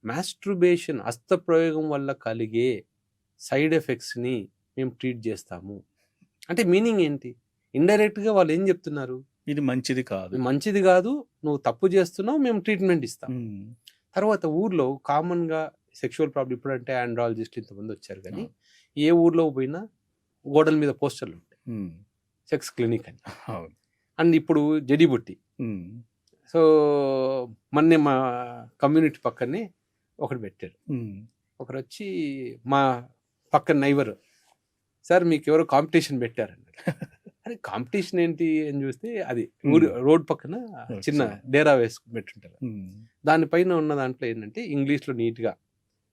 మాస్ట్రుబేషన్ హస్తప్రయోగం వల్ల కలిగే సైడ్ ఎఫెక్ట్స్ని మేము ట్రీట్ చేస్తాము అంటే మీనింగ్ ఏంటి? ఇండైరెక్ట్గా వాళ్ళు ఏం చెప్తున్నారు? ఇది మంచిది కాదు. మంచిది కాదు, నువ్వు తప్పు చేస్తున్నావు, మేము ట్రీట్మెంట్ ఇస్తాం. తర్వాత ఊర్లో కామన్గా సెక్షువల్ ప్రాబ్లం ఇప్పుడంటే ఆండ్రాలజిస్ట్ ఇంతమంది వచ్చారు, కానీ ఏ ఊర్లో పోయినా గోడల మీద పోస్టర్లు ఉంటాయి, సెక్స్ క్లినిక్ అని. అండ్ ఇప్పుడు జడీబుట్టి. సో మొన్నే మా కమ్యూనిటీ పక్కనే ఒకటి పెట్టారు. ఒకరు వచ్చి మా పక్కన నైబర్, సార్ మీకు ఎవరో కాంపిటీషన్ పెట్టారన్నారు. అరే కాంపిటీషన్ ఏంటి అని చూస్తే అది ఊరి రోడ్ పక్కన చిన్న డేరా వేసుకుని పెట్టుంటారు. దానిపైన ఉన్న దాంట్లో ఏంటంటే ఇంగ్లీష్లో నీట్గా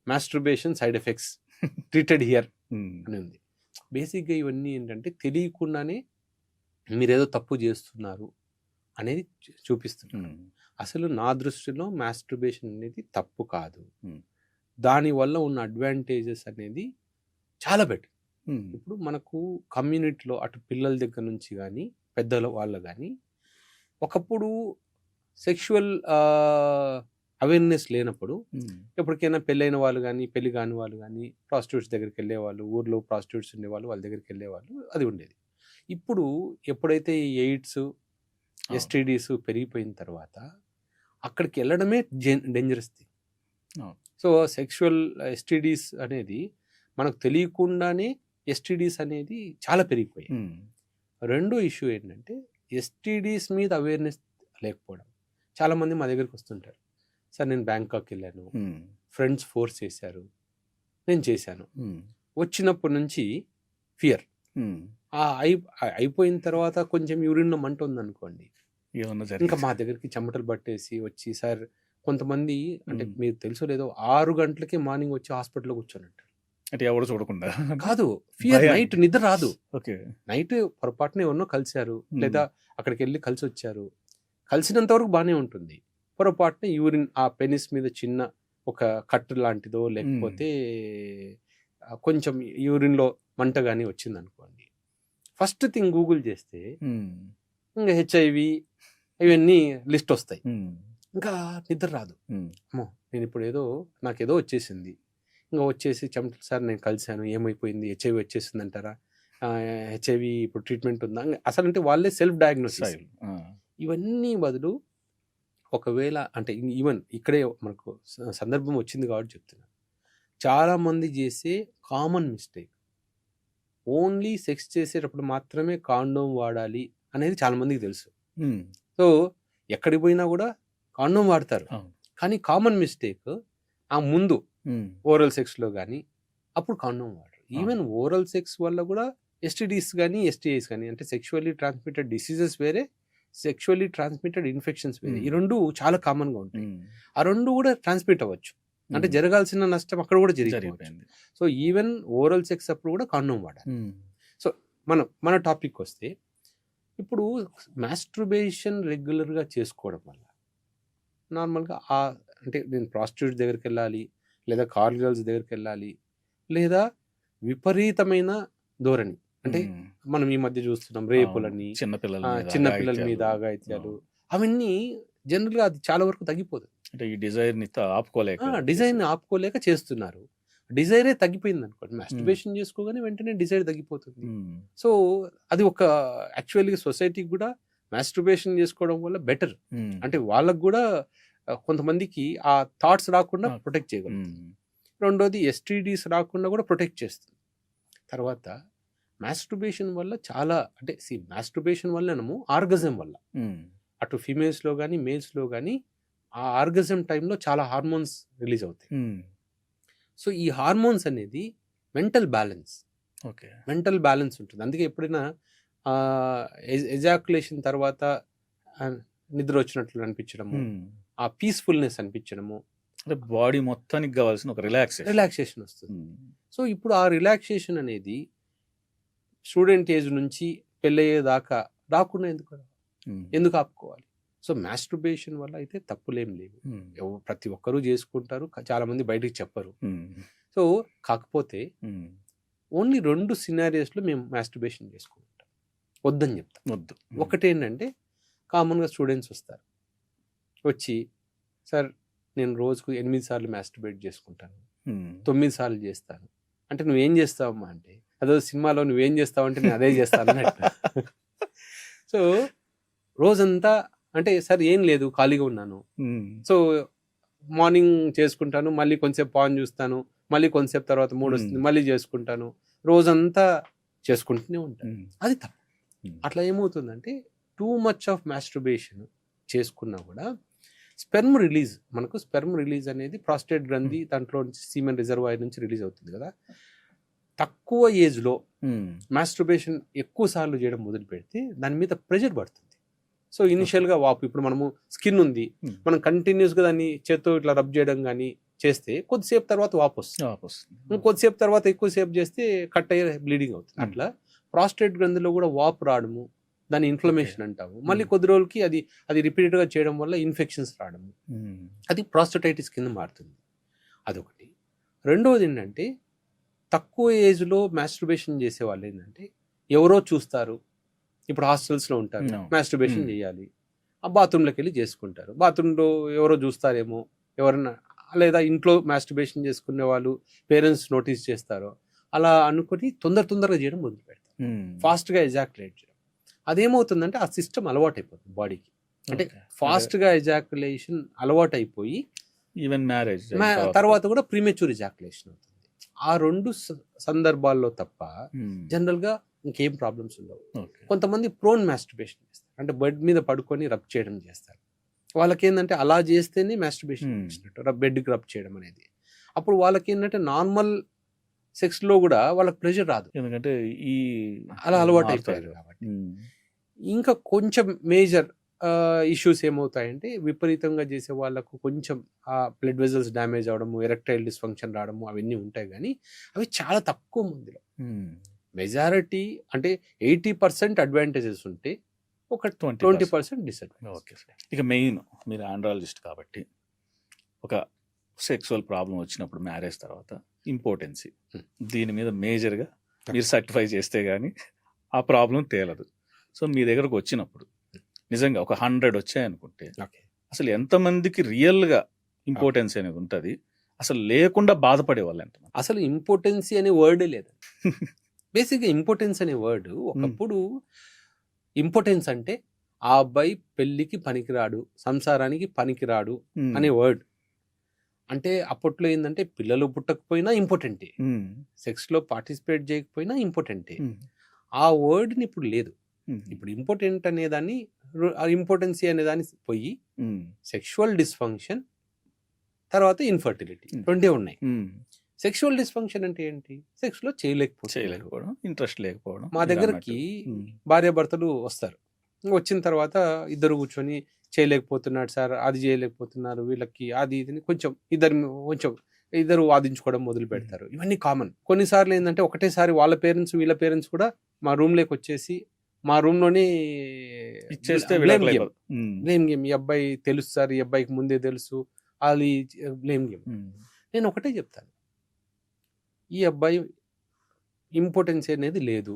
masturbation side effects treated here అని ఉంది. బేసిక్గా ఇవన్నీ ఏంటంటే తెలియకుండానే మీరేదో తప్పు చేస్తున్నారు అనేది చూపిస్తున్నారు. అసలు నా దృష్టిలో మాస్టర్బేషన్ అనేది తప్పు కాదు, దానివల్ల ఉన్న అడ్వాంటేజెస్ అనేది చాలా బెటర్. ఇప్పుడు మనకు కమ్యూనిటీలో అటు పిల్లల దగ్గర నుంచి కానీ పెద్దల వాళ్ళు కానీ ఒకప్పుడు సెక్షువల్ అవేర్నెస్ లేనప్పుడు ఎప్పటికైనా పెళ్ళైన వాళ్ళు కానీ పెళ్లి కాని వాళ్ళు కానీ ప్రాస్టిట్యూట్స్ దగ్గరికి వెళ్ళేవాళ్ళు, ఊర్లో ప్రాస్టిట్యూట్స్ ఉండేవాళ్ళు, వాళ్ళ దగ్గరికి వెళ్ళేవాళ్ళు, అది ఉండేది. ఇప్పుడు ఎప్పుడైతే ఈ ఎయిడ్స్ ఎస్టీడీస్ పెరిగిపోయిన తర్వాత అక్కడికి వెళ్ళడమే dangerous thing. So sexual STDs అనేది మనకు తెలియకుండానే ఎస్టీడీస్ అనేది చాలా పెరిగిపోయాయి. రెండో ఇష్యూ ఏంటంటే ఎస్టీడీస్ మీద అవేర్నెస్ లేకపోవడం. చాలామంది మా దగ్గరికి వస్తుంటారు, సార్ నేను బ్యాంకాక్ వెళ్ళాను, ఫ్రెండ్స్ ఫోర్స్ చేశారు, నేను చేశాను. వచ్చినప్పటి నుంచి ఫియర్, అయిపోయిన తర్వాత కొంచెం యూరిన్ మంట ఉందనుకోండి, ఇంకా మా దగ్గరికి చెమటలు పట్టేసి వచ్చి, సార్ కొంతమంది అంటే మీరు తెలుసో లేదో 6 గంటలకి మార్నింగ్ వచ్చి హాస్పిటల్లో కూర్చోనంటారు. అంటే ఎవరు చూడకుండా కాదు, ఫియర్, నైట్ నిద్ర రాదు. నైట్ పొరపాటున ఎవరినో కలిశారు, లేదా అక్కడికి వెళ్ళి కలిసి వచ్చారు, కలిసినంత వరకు బాగానే ఉంటుంది. పొరపాటున యూరిన్ ఆ పెనిస్ మీద చిన్న ఒక కట్టు లాంటిదో లేకపోతే కొంచెం యూరిన్లో మంట కానీ వచ్చింది అనుకోండి, ఫస్ట్ థింగ్ గూగుల్ చేస్తే ఇంకా హెచ్ఐవి ఇవన్నీ లిస్ట్ వస్తాయి, ఇంకా నిద్ర రాదు. అమ్మో నేను ఇప్పుడు నాకేదో వచ్చేసింది, ఇంకా వచ్చేసి చెమటలు, సార్ నేను కలిశాను ఏమైపోయింది, హెచ్ఐవి వచ్చేసింది అంటారా, హెచ్ఐవి ఇప్పుడు ట్రీట్మెంట్ ఉందా, అసలు అంటే వాళ్ళే సెల్ఫ్ డయాగ్నోసిస్. ఇవన్నీ బదులు ఒకవేళ అంటే ఈవెన్ ఇక్కడే మనకు సందర్భం వచ్చింది కాబట్టి చెప్తున్నాను, చాలామంది చేసే కామన్ మిస్టేక్ ఓన్లీ సెక్స్ చేసేటప్పుడు మాత్రమే కాండోమ్ వాడాలి అనేది చాలామందికి తెలుసు. సో ఎక్కడికి పోయినా కూడా కాండోమ్ వాడతారు, కానీ కామన్ మిస్టేక్ ఆ ముందు ఓరల్ సెక్స్లో కానీ అప్పుడు కాండోమ్ వాడరు. ఈవెన్ ఓరల్ సెక్స్ వల్ల కూడా ఎస్టీడీస్ కానీ ఎస్టీఐస్ కానీ, అంటే సెక్షువల్లీ ట్రాన్స్మిటెడ్ డిసీజెస్ వేరే, సెక్షువల్లీ ట్రాన్స్మిటెడ్ ఇన్ఫెక్షన్స్ వేరే. ఈ రెండు చాలా కామన్గా ఉంటాయి. ఆ రెండు కూడా ట్రాన్స్మిట్ అవ్వచ్చు, అంటే జరగాల్సిన నష్టం అక్కడ కూడా జరిగిపోయింది. సో ఈవెన్ ఓరల్ సెక్స్ అప్పుడు కూడా కాండోమ్ వాడాలి. సో మన టాపిక్ వస్తే, ఇప్పుడు మాస్టర్బేషన్ రెగ్యులర్గా చేసుకోవడం వల్ల నార్మల్గా అంటే నేను ప్రాస్టిట్యూట్ దగ్గరికి వెళ్ళాలి, లేదా కాల్ గర్ల్స్ దగ్గరికి వెళ్ళాలి, లేదా విపరీతమైన ధోరణి, అంటే మనం ఈ మధ్య చూస్తున్నాం రేపులని, చిన్నపిల్లల మీద అఘాయిత్యాలు, అవన్నీ జనరల్గా అది చాలా వరకు తగ్గిపోదు. అంటే ఈ డిజైర్ని ఆపుకోలేక చేస్తున్నారు. డిజైరే తగ్గిపోయింది అనుకోండి, మాస్టర్బేషన్ చేసుకోగానే వెంటనే డిజైర్ తగ్గిపోతుంది. సో అది ఒక యాక్చువల్గా సొసైటీకి కూడా మాస్టర్బేషన్ చేసుకోవడం వల్ల బెటర్, అంటే వాళ్ళకు కూడా కొంతమందికి ఆ థాట్స్ రాకుండా ప్రొటెక్ట్ చేయగలుగుతుంది. రెండోది ఎస్టీడీస్ రాకుండా కూడా ప్రొటెక్ట్ చేస్తుంది. తర్వాత మాస్టర్బేషన్ వల్ల చాలా, అంటే మాస్టర్బేషన్ వల్లనేమో ఆర్గజం వల్ల అటు ఫీమేల్స్లో కానీ మేల్స్లో కానీ ఆ ఆర్గజం టైంలో చాలా హార్మోన్స్ రిలీజ్ అవుతాయి. సో ఈ హార్మోన్స్ అనేది మెంటల్ బ్యాలెన్స్ ఉంటుంది. అందుకే ఎప్పుడైనా ఎజాక్యులేషన్ తర్వాత నిద్ర వచ్చినట్లు అనిపించడము, ఆ పీస్ఫుల్నెస్ అనిపించడము, బాడీ మొత్తానికి కావాల్సిన ఒక రిలాక్సేషన్ వస్తుంది. సో ఇప్పుడు ఆ రిలాక్సేషన్ అనేది స్టూడెంట్ ఏజ్ నుంచి పెళ్ళయ్యేదాకా రాకుండా ఎందుకు ఆపుకోవాలి? సో మాస్టర్బేషన్ వల్ల అయితే తప్పులేం లేవు, ప్రతి ఒక్కరూ చేసుకుంటారు, చాలా మంది బయటికి చెప్పరు. సో కాకపోతే ఓన్లీ 2 సినారియోస్లో మేము మాస్టర్బేషన్ చేసుకుంటాం, వద్దని చెప్తాం. ఒకటి ఏంటంటే, కామన్గా స్టూడెంట్స్ వస్తారు, వచ్చి సార్ నేను రోజుకు 8 సార్లు మాస్టర్బేట్ చేసుకుంటాను, 9 సార్లు చేస్తాను అంటే నువ్వేం చేస్తావమ్మా అంటే, అదో సినిమాలో నువ్వేం చేస్తావు అంటే నేను అదే చేస్తాను అన్నట్టు. సో రోజంతా అంటే సార్ ఏం లేదు ఖాళీగా ఉన్నాను, సో మార్నింగ్ చేసుకుంటాను, మళ్ళీ కొంచెంసేపు పాన్ చూస్తాను, మళ్ళీ కొంచెంసేపు తర్వాత 3 వస్తుంది మళ్ళీ చేసుకుంటాను, రోజంతా చేసుకుంటూనే ఉంటాను. అది తప్పు. అట్లా ఏమవుతుందంటే టూ మచ్ ఆఫ్ మాస్టర్బేషన్ చేసుకున్నా కూడా స్పెర్మ్ రిలీజ్, మనకు స్పెర్మ్ రిలీజ్ అనేది ప్రాస్టేట్ గ్రంథి దాంట్లో నుంచి సీమెన్ రిజర్వాయర్ నుంచి రిలీజ్ అవుతుంది కదా. తక్కువ ఏజ్లో మాస్టర్బేషన్ ఎక్కువ సార్లు చేయడం మొదలు పెడితే దాని మీద ప్రెషర్ పడుతుంది. సో ఇనిషియల్గా వాపు, ఇప్పుడు మనము స్కిన్ ఉంది, మనం కంటిన్యూస్గా దాన్ని చేత్తో ఇట్లా రబ్ చేయడం కానీ చేస్తే కొద్దిసేపు తర్వాత వాపు వస్తుంది, కొద్దిసేపు తర్వాత ఎక్కువసేపు చేస్తే కట్ అయ్యే బ్లీడింగ్ అవుతుంది. అట్లా ప్రాస్టేట్ గ్రంథిలో కూడా వాపు రావడము, దాని ఇన్ఫ్లమేషన్ అంటాము. మళ్ళీ కొద్ది రోజులకి అది రిపీటెడ్గా చేయడం వల్ల ఇన్ఫెక్షన్స్ రావడము, అది ప్రాస్టటైటిస్ కింద మారుతుంది. అదొకటి. రెండవది ఏంటంటే తక్కువ ఏజ్లో మాస్టర్బేషన్ చేసే వాళ్ళు ఏంటంటే ఎవరో చూస్తారు, ఇప్పుడు హాస్టల్స్లో ఉంటారు, మాస్టర్బేషన్ చేయాలి, ఆ బాత్రూంలోకి వెళ్ళి చేసుకుంటారు, బాత్రూంలో ఎవరో చూస్తారేమో ఎవరన్నా, లేదా ఇంట్లో మాస్టర్బేషన్ చేసుకునే వాళ్ళు పేరెంట్స్ నోటీస్ చేస్తారో అలా అనుకుని తొందరగా చేయడం మొదలు పెడతారు, ఫాస్ట్గా ఎజాక్యులేట్ చేయడం. అదేమవుతుందంటే ఆ సిస్టమ్ అలవాటు అయిపోతుంది బాడీకి, అంటే ఫాస్ట్గా ఎజాక్యులేషన్ అలవాటు అయిపోయి ఈవెన్ మ్యారేజ్ తర్వాత కూడా ప్రీమెచ్యూర్ ఎజాక్యులేషన్ అవుతుంది. ఆ 2 సందర్భాల్లో తప్ప జనరల్గా ఇంకేం ప్రాబ్లమ్స్ ఉండవు. కొంతమంది ప్రోన్ మాస్టర్బేషన్ చేస్తారు, అంటే బెడ్ మీద పడుకొని రబ్ చేయడం చేస్తారు. వాళ్ళకి ఏంటంటే అలా చేస్తేనే మాస్టర్బేషన్ చేసినట్టు, బెడ్కి రబ్ చేయడం అనేది. అప్పుడు వాళ్ళకి ఏంటంటే నార్మల్ సెక్స్లో కూడా వాళ్ళకి ప్రెషర్ రాదు, ఎందుకంటే అలా అలవాటు అయిపోయారు కాబట్టి. ఇంకా కొంచెం మేజర్ ఇష్యూస్ ఏమవుతాయంటే విపరీతంగా చేసే వాళ్ళకు కొంచెం ఆ బ్లడ్ వెజల్స్ డ్యామేజ్ అవడము, ఎరెక్టైల్ డిస్ఫంక్షన్ రావడము అవన్నీ ఉంటాయి, కానీ అవి చాలా తక్కువ మందిలో. మెజారిటీ అంటే 80% అడ్వాంటేజెస్ ఉంటే ఒక 20% డిసడ్వాంటేజ్. Okay sir. ఇక మెయిన్ మీరు ఆండ్రాలజిస్ట్ కాబట్టి ఒక సెక్సువల్ ప్రాబ్లం వచ్చినప్పుడు మ్యారేజ్ తర్వాత ఇంపార్టెన్సీ, దీని మీద మేజర్గా మీరు సర్టిఫై చేస్తే కానీ ఆ ప్రాబ్లం తేలదు. సో మీ దగ్గరకు వచ్చినప్పుడు నిజంగా ఒక 100 వచ్చాయనుకుంటే అసలు ఎంతమందికి రియల్గా ఇంపార్టెన్సీ అనేది ఉంటుంది, అసలు లేకుండా బాధపడే వాళ్ళు ఎంతమంది? అసలు ఇంపార్టెన్సీ అనే వర్డే లేదు. బేసిక్గా ఇంపార్టెన్స్ అనే వర్డ్ ఒకప్పుడు ఇంపార్టెన్స్ అంటే ఆ అబ్బాయి పెళ్ళికి పనికిరాడు, సంసారానికి పనికిరాడు అనే వర్డ్. అంటే అప్పట్లో ఏంటంటే పిల్లలు పుట్టకపోయినా ఇంపార్టెంటే, సెక్స్లో పార్టిసిపేట్ చేయకపోయినా ఇంపార్టెంటే. ఆ వర్డ్ని ఇప్పుడు లేదు. ఇప్పుడు ఇంపార్టెంట్ అనేదాన్ని, ఇంపార్టెన్సీ అనేదాన్ని పోయి సెక్షువల్ డిస్ఫంక్షన్ తర్వాత ఇన్ఫర్టిలిటీ రెండే ఉన్నాయి. సెక్షువల్ డిస్ఫంక్షన్ అంటే ఏంటి? సెక్స్లో చేయలేకపోవడం, ఇంట్రెస్ట్ లేకపోవడం. మా దగ్గరికి భార్యాభర్తలు వస్తారు, వచ్చిన తర్వాత ఇద్దరు కూర్చొని చేయలేకపోతున్నాడు సార్, అది చేయలేకపోతున్నారు, వీళ్ళకి అది ఇది కొంచెం ఇద్దరు వాదించుకోవడం మొదలు పెడతారు. ఇవన్నీ కామన్. కొన్నిసార్లు ఏంటంటే ఒకటేసారి వాళ్ళ పేరెంట్స్ వీళ్ళ పేరెంట్స్ కూడా మా రూమ్లోకి వచ్చేసి మా రూమ్లోనే ఇచ్చేస్తే బ్లేమ్ గేమ్, ఈ అబ్బాయి తెలుసు సార్, ఈ అబ్బాయికి ముందే తెలుసు, అది బ్లేమ్ గేమ్. నేను ఒకటే చెప్తాను, ఈ అబ్బాయి ఇంపార్టెన్సీ అనేది లేదు,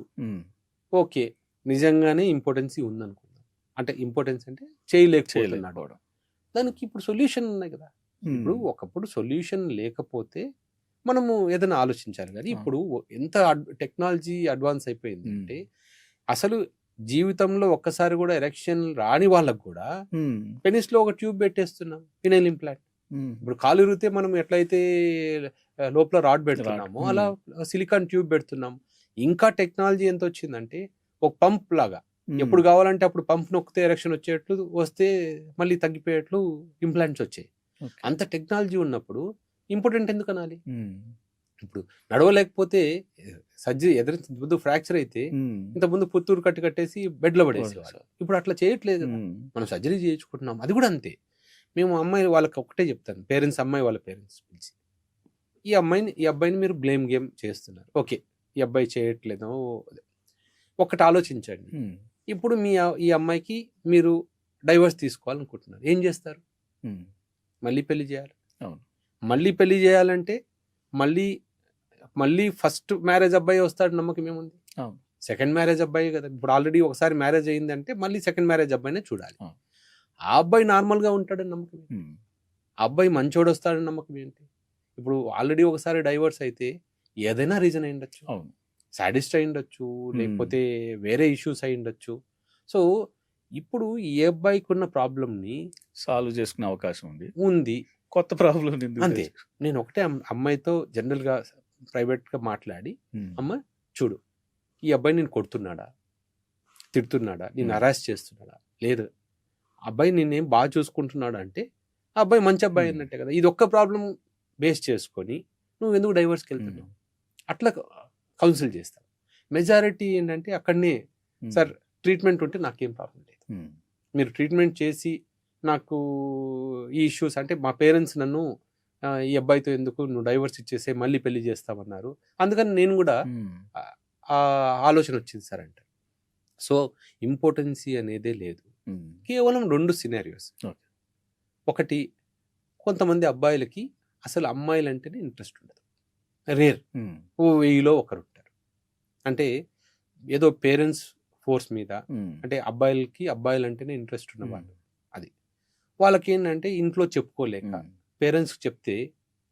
ఓకే నిజంగానే ఇంపార్టెన్సీ ఉందనుకుందాం, అంటే ఇంపార్టెన్స్ అంటే చేయలేకపోతున్నాడు, దానికి ఇప్పుడు సొల్యూషన్ ఉన్నాయి కదా. ఇప్పుడు ఒకప్పుడు సొల్యూషన్ లేకపోతే మనము ఏదైనా ఆలోచించాలి, కానీ ఇప్పుడు ఎంత టెక్నాలజీ అడ్వాన్స్ అయిపోయింది అంటే అసలు జీవితంలో ఒక్కసారి కూడా ఎరెక్షన్ రాని వాళ్ళకు కూడా పెనిస్లో ఒక ట్యూబ్ పెట్టేస్తున్నాం, ఫినైల్ ఇంప్లాంట్. ఇప్పుడు కాలు ఇరిగితే మనం ఎట్లయితే లోపల రాడ్ పెడుతున్నామో అలా సిలికాన్ ట్యూబ్ పెడుతున్నాం. ఇంకా టెక్నాలజీ ఎంత వచ్చిందంటే ఒక పంప్ లాగా, ఎప్పుడు కావాలంటే అప్పుడు పంప్ నొక్కితే ఎరెక్షన్ వచ్చేట్లు, వస్తే మళ్ళీ తగ్గిపోయేట్లు ఇంప్లాంట్స్ వచ్చాయి. అంత టెక్నాలజీ ఉన్నప్పుడు ఇంపార్టెంట్ ఎందుకు అనాలి? ఇప్పుడు నడవలేకపోతే సర్జరీ ముందు ఫ్రాక్చర్ అయితే ఇంతకుముందు పుత్తూరు కట్టేసి బెడ్లో పడేసేవాళ్ళు, ఇప్పుడు అట్లా చేయట్లేదు. మనం సర్జరీ చేయించుకుంటున్నాం, అది కూడా అంతే. మేము అమ్మాయి వాళ్ళకి ఒకటే చెప్తాను, పేరెంట్స్, అమ్మాయి వాళ్ళ పేరెంట్స్ పిలిచి, ఈ అబ్బాయిని మీరు బ్లేమ్ గేమ్ చేస్తున్నారు, ఓకే ఈ అబ్బాయి చేయట్లేదు, ఒకటి ఆలోచించండి. ఇప్పుడు ఈ అమ్మాయికి మీరు డైవర్స్ తీసుకోవాలనుకుంటున్నారు, ఏం చేస్తారు? మళ్ళీ పెళ్లి చేయాలి. మళ్ళీ పెళ్లి చేయాలంటే మళ్ళీ ఫస్ట్ మ్యారేజ్ అబ్బాయి వస్తాడు, నమ్మకం ఏముంది? సెకండ్ మ్యారేజ్ అబ్బాయి కదా. ఇప్పుడు ఆల్రెడీ ఒకసారి మ్యారేజ్ అయిందంటే మళ్ళీ సెకండ్ మ్యారేజ్ అబ్బాయినే చూడాలి. ఆ అబ్బాయి నార్మల్గా ఉంటాడని నమ్మకం. అబ్బాయి మంచోడు వస్తాడని నమ్మకం ఏంటి? ఇప్పుడు ఆల్రెడీ ఒకసారి డైవర్స్ అయితే ఏదైనా రీజన్ అయి ఉండొచ్చు, అవును. సాడిస్ట్ అయి ఉండొచ్చు, లేకపోతే వేరే ఇష్యూస్ అయి ఉండొచ్చు. సో ఇప్పుడు ఏ అబ్బాయికి ఉన్న ప్రాబ్లమ్ని సాల్వ్ చేసుకునే అవకాశం ఉంది, కొత్త ప్రాబ్లం అంతే. నేను ఒకటే అమ్మాయితో జనరల్గా ప్రైవేట్గా మాట్లాడి, అమ్మ చూడు, ఈ అబ్బాయి నేను కొడుతున్నాడా, తిడుతున్నాడా, నేను హరాస్ చేస్తున్నాడా, లేదు అబ్బాయి నేనేం బాగా చూసుకుంటున్నాడా అంటే ఆ అబ్బాయి మంచి అబ్బాయి అన్నట్టే కదా. ఇది ఒక్క ప్రాబ్లం బేస్ చేసుకొని నువ్వు ఎందుకు డైవర్స్కి వెళ్తున్నావు, అట్లా కౌన్సిల్ చేస్తాను. మెజారిటీ ఏంటంటే అక్కడనే, సార్ ట్రీట్మెంట్ ఉంటే నాకేం ప్రాబ్లం లేదు, మీరు ట్రీట్మెంట్ చేసి నాకు ఈ ఇష్యూస్ అంటే మా పేరెంట్స్ నన్ను ఈ అబ్బాయితో ఎందుకు నువ్వు డైవర్స్ ఇచ్చేసే మళ్ళీ పెళ్లి చేస్తామన్నారు, అందుకని నేను కూడా ఆ ఆలోచన వచ్చింది సార్ అంటే. సో ఇంపార్టెన్సీ అనేదే లేదు, కేవలం 2 సినారియోస్. ఒకటి, కొంతమంది అబ్బాయిలకి అసలు అమ్మాయిలంటేనే ఇంట్రెస్ట్ ఉండదు, రేర్, 1000లో ఒకరు ఉంటారు. అంటే ఏదో పేరెంట్స్ ఫోర్స్ మీద, అంటే అబ్బాయిలంటేనే ఇంట్రెస్ట్ ఉన్నవాళ్ళు, అది వాళ్ళకి ఏంటంటే ఇంట్లో చెప్పుకోలేక పేరెంట్స్కి చెప్తే,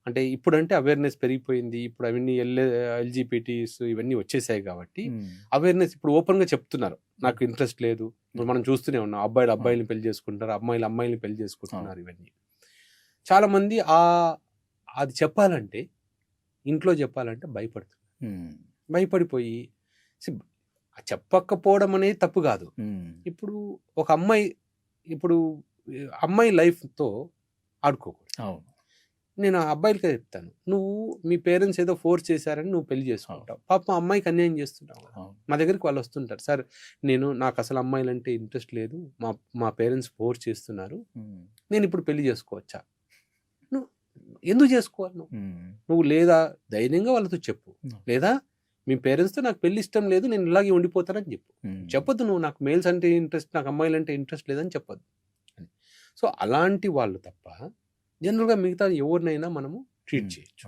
అంటే ఇప్పుడంటే అవేర్నెస్ పెరిగిపోయింది, ఇప్పుడు అవన్నీ ఎల్జిబిటీస్ ఇవన్నీ వచ్చేసాయి కాబట్టి అవేర్నెస్ ఇప్పుడు ఓపెన్గా చెప్తున్నారు, నాకు ఇంట్రెస్ట్ లేదు. ఇప్పుడు మనం చూస్తూనే ఉన్నాం, అబ్బాయిని పెళ్లి చేసుకుంటారు, అమ్మాయిల్ని పెళ్లి చేసుకుంటున్నారు. ఇవన్నీ చాలా మంది అది చెప్పాలంటే, ఇంట్లో చెప్పాలంటే భయపడిపోయి చెప్పకపోవడం అనేది తప్పు కాదు. ఇప్పుడు ఒక అమ్మాయి లైఫ్తో ఆడుకోకూడదు. నేను ఆ అబ్బాయిలకే చెప్తాను, నువ్వు మీ పేరెంట్స్ ఏదో ఫోర్స్ చేశారని నువ్వు పెళ్లి చేసుకుంటావు, పాపం అమ్మాయికి అన్యాయం చేస్తున్నావు. మా దగ్గరికి వాళ్ళు వస్తుంటారు, సార్ నాకు అసలు అమ్మాయిలంటే ఇంట్రెస్ట్ లేదు, మా పేరెంట్స్ ఫోర్స్ చేస్తున్నారు, నేను ఇప్పుడు పెళ్లి చేసుకోవచ్చా? నువ్వు ఎందుకు చేసుకోవాలి? నువ్వు లేదా ధైర్యంగా వాళ్ళతో చెప్పు, లేదా మీ పేరెంట్స్తో నాకు పెళ్లి ఇష్టం లేదు, నేను ఇలాగే ఉండిపోతానని చెప్పొద్దు. నువ్వు నాకు మేల్స్ అంటే ఇంట్రెస్ట్, నాకు అమ్మాయిలంటే ఇంట్రెస్ట్ లేదని చెప్పొద్దు. సో అలాంటి వాళ్ళు తప్ప జనరల్గా మిగతా ఎవరినైనా మనము ట్రీట్ చేయొచ్చు.